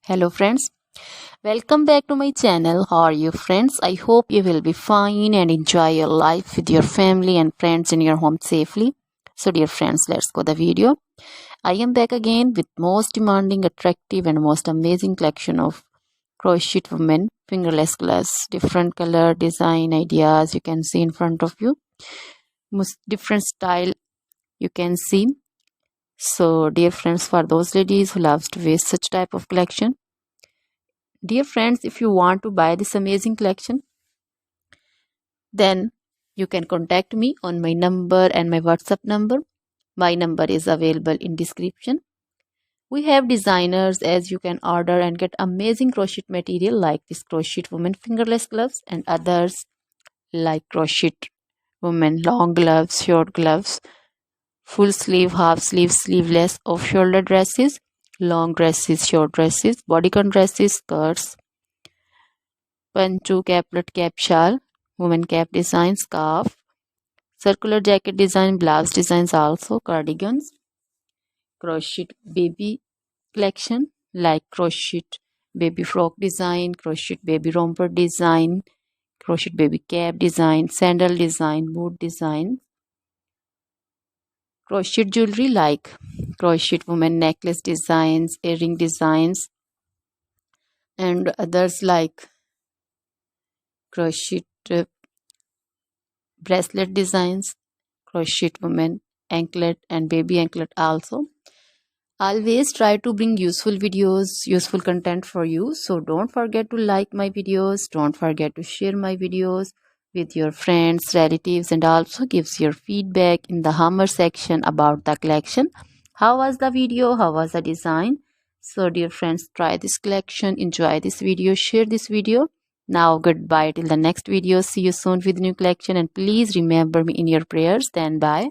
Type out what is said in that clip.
Hello friends, welcome back to my channel. How are you friends? I hope you will be fine and enjoy your life with your family and friends in your home safely. So dear friends, let's go the video. I am back again with most demanding, attractive and most amazing collection of crochet women fingerless gloves. Different color, design, ideas you can see in front of you. Most different style you can see. So dear friends, for those ladies who loves to wear such type of collection, dear friends, if you want to buy this amazing collection, then you can contact me on my number and my WhatsApp number. My number is available in description. We have designers as you can order and get amazing crochet material like this crochet woman fingerless gloves and others like crochet woman long gloves, short gloves, full sleeve, half sleeve, sleeveless, off shoulder dresses, long dresses, short dresses, bodycon dresses, skirts, pancho, caplet, cap shawl, woman cap design, scarf, circular jacket design, blouse designs, also cardigans, crochet baby collection like crochet baby frock design, crochet baby romper design, crochet baby cap design, sandal design, boot design, crochet jewelry like crochet woman necklace designs, earring designs, and others like crochet bracelet designs, crochet woman anklet and baby anklet also. Always try to bring useful videos, useful content for you. So don't forget to like my videos, don't forget to share my videos with your friends, relatives, and also gives your feedback in the hammer section about the collection. How was the video? How was the design? So dear friends, try this collection, enjoy this video, share this video. Now goodbye till the next video. See you soon with new collection and please remember me in your prayers. Then bye.